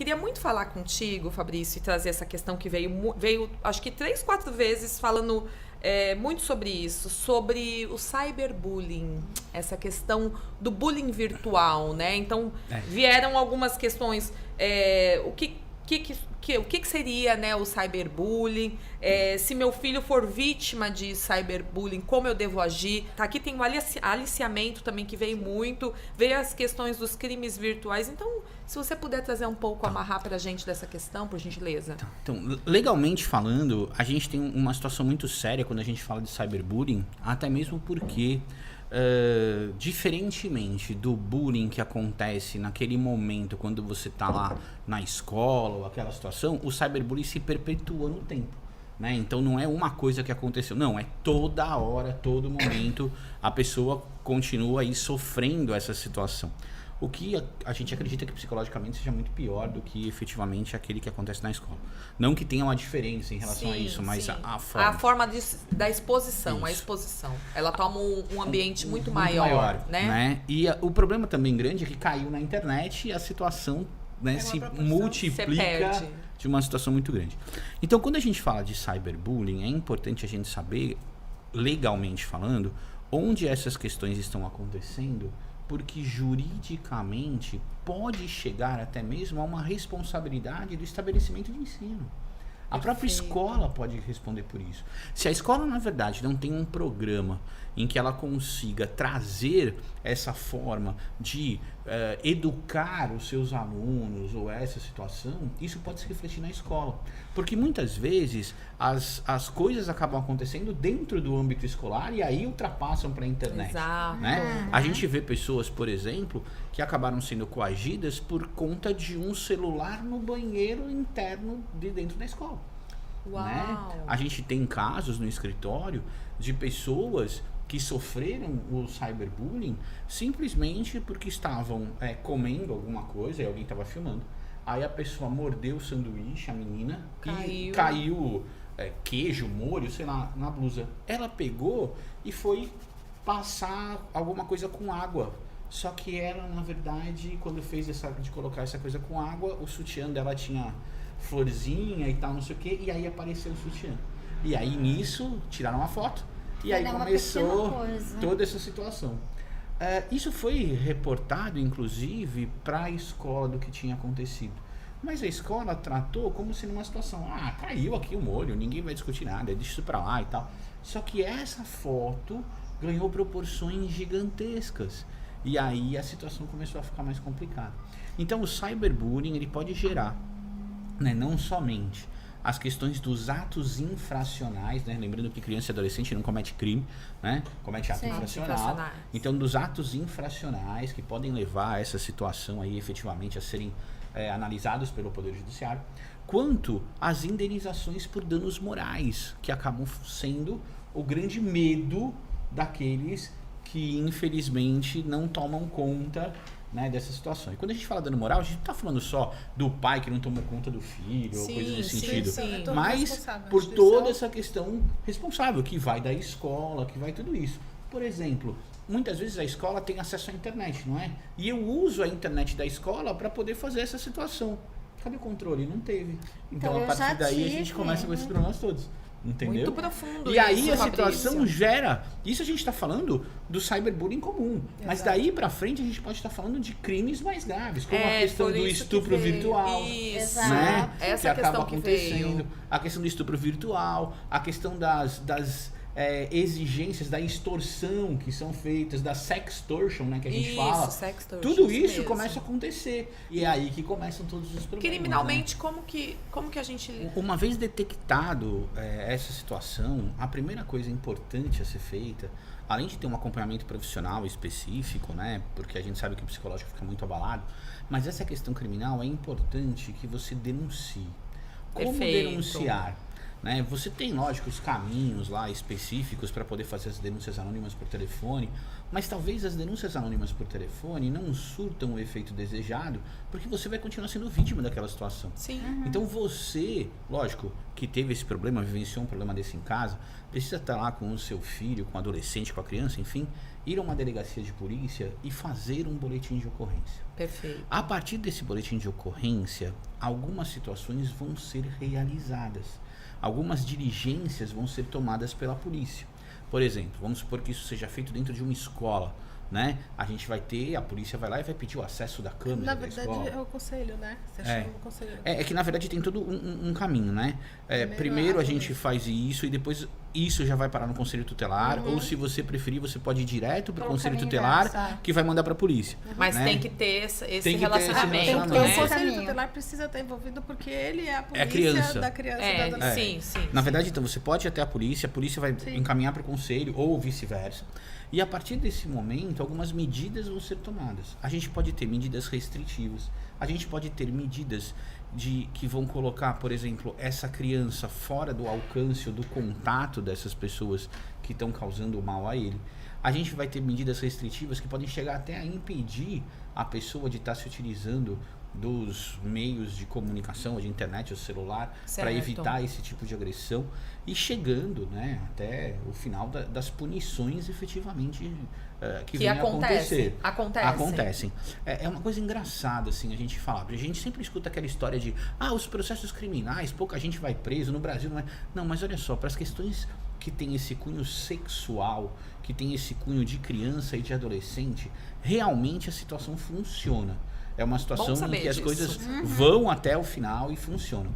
queria muito falar contigo, Fabrício, e trazer essa questão que veio acho que 3, 4 vezes falando muito sobre isso, sobre o cyberbullying, essa questão do bullying virtual, né? Então, vieram algumas questões, o que seria, né, o cyberbullying, se meu filho for vítima de cyberbullying, como eu devo agir. Tá, aqui tem o aliciamento também, que veio as questões dos crimes virtuais. Então, se você puder trazer um pouco, amarrar pra gente dessa questão, por gentileza. Então, legalmente falando, a gente tem uma situação muito séria quando a gente fala de cyberbullying, até mesmo porque diferentemente do bullying que acontece naquele momento quando você está lá na escola ou aquela situação, o cyberbullying se perpetua no tempo, né? Então não é uma coisa que aconteceu, não, é toda hora, todo momento a pessoa continua aí sofrendo essa situação. O que a gente acredita que psicologicamente seja muito pior do que efetivamente aquele que acontece na escola. Não que tenha uma diferença em relação a isso, mas a forma. A forma da exposição, isso. A exposição. Ela toma um ambiente muito maior, né? E o problema também grande é que caiu na internet e a situação, né, se multiplica de uma situação muito grande. Então, quando a gente fala de cyberbullying, é importante a gente saber, legalmente falando, onde essas questões estão acontecendo, porque juridicamente pode chegar até mesmo a uma responsabilidade do estabelecimento de ensino. A própria escola pode responder por isso. Se a escola, na verdade, não tem um programa em que ela consiga trazer essa forma de educar os seus alunos ou essa situação, isso pode se refletir na escola. Porque muitas vezes as coisas acabam acontecendo dentro do âmbito escolar e aí ultrapassam para a internet. Exato. Né? A gente vê pessoas, por exemplo, que acabaram sendo coagidas por conta de um celular no banheiro interno de dentro da escola. Uau. Né? A gente tem casos no escritório de pessoas que sofreram o cyberbullying simplesmente porque estavam comendo alguma coisa e alguém estava filmando. Aí a pessoa mordeu o sanduíche, a menina, e caiu queijo, molho, sei lá, na blusa. Ela pegou e foi passar alguma coisa com água. Só que ela, na verdade, quando fez de colocar essa coisa com água, o sutiã dela tinha florzinha e tal, não sei o que, e aí apareceu o sutiã. E aí nisso tiraram uma foto. E aí começou toda essa situação. Isso foi reportado, inclusive, para a escola do que tinha acontecido. Mas a escola tratou como se numa situação, caiu aqui o molho, ninguém vai discutir nada, deixa isso para lá e tal. Só que essa foto ganhou proporções gigantescas. E aí a situação começou a ficar mais complicada. Então o cyberbullying ele pode gerar, né, não somente as questões dos atos infracionais, né? Lembrando que criança e adolescente não comete crime, né? Comete ato infracional. Então, dos atos infracionais que podem levar a essa situação aí efetivamente a serem analisados pelo Poder Judiciário, quanto às indenizações por danos morais, que acabam sendo o grande medo daqueles que infelizmente não tomam conta, né, dessa situação. E quando a gente fala dano moral, a gente não está falando só do pai que não tomou conta do filho, ou coisa nesse sentido, mas por toda essa questão responsável, que vai da escola, que vai tudo isso. Por exemplo, muitas vezes a escola tem acesso à internet, não é? E eu uso a internet da escola para poder fazer essa situação. Cadê o controle? Não teve. Então a partir daí a gente começa com esses problemas todos. Entendeu? Muito profundo. E aí a situação gera. Isso a gente está falando do cyberbullying comum. Exato. Mas daí pra frente a gente pode estar falando de crimes mais graves, como a questão do estupro virtual. Isso. Né? Essa que acaba acontecendo. A questão do estupro virtual, a questão das exigências da extorsão que são feitas, da sextortion, né, que a gente fala. Tudo isso mesmo começa a acontecer. E é aí que começam todos os problemas. Criminalmente, né? como que a gente... Uma vez detectado essa situação, a primeira coisa importante a ser feita, além de ter um acompanhamento profissional específico, né, porque a gente sabe que o psicológico fica muito abalado, mas essa questão criminal é importante que você denuncie. Como denunciar? né? Você tem, lógico, os caminhos lá específicos para poder fazer as denúncias anônimas por telefone, mas talvez as denúncias anônimas por telefone não surtam o efeito desejado, porque você vai continuar sendo vítima daquela situação. Sim. Então você, lógico, que teve esse problema, vivenciou um problema desse em casa, precisa estar lá com o seu filho, com o adolescente, com a criança, enfim, ir a uma delegacia de polícia e fazer um boletim de ocorrência. Perfeito. A partir desse boletim de ocorrência, algumas situações vão ser realizadas. Algumas diligências vão ser tomadas pela polícia. Por exemplo, vamos supor que isso seja feito dentro de uma escola, né? A polícia vai lá e vai pedir o acesso da câmera Na da verdade, escola. é o conselho, né? Você chama o conselho. É que na verdade tem todo um caminho, né? Primeiro a gente faz isso e depois isso já vai parar no conselho tutelar, ou se você preferir, você pode ir direto para o conselho tutelar, que vai mandar para a polícia. Mas né? tem que ter esse Tem que ter esse relacionamento, relacionamento. né? O conselho Caminho. tutelar precisa estar envolvido porque ele é a polícia É a criança. da criança e da adolescente. Sim. Na verdade, então, você pode ir até a polícia vai encaminhar para o conselho ou vice-versa. E a partir desse momento, algumas medidas vão ser tomadas. A gente pode ter medidas restritivas, a gente pode ter medidas que vão colocar, por exemplo, essa criança fora do alcance ou do contato dessas pessoas que estão causando mal a ele. A gente vai ter medidas restritivas que podem chegar até a impedir a pessoa de estar se utilizando dos meios de comunicação, de internet ou celular, para evitar esse tipo de agressão e chegando, né, até o final das punições efetivamente que vêm a acontecer. Acontecem. É uma coisa engraçada assim a gente falar. A gente sempre escuta aquela história de os processos criminais, pouca gente vai preso, no Brasil não é. Não, mas olha só, para as questões que tem esse cunho sexual, que tem esse cunho de criança e de adolescente, realmente a situação funciona. É uma situação em que as coisas vão até o final e funcionam.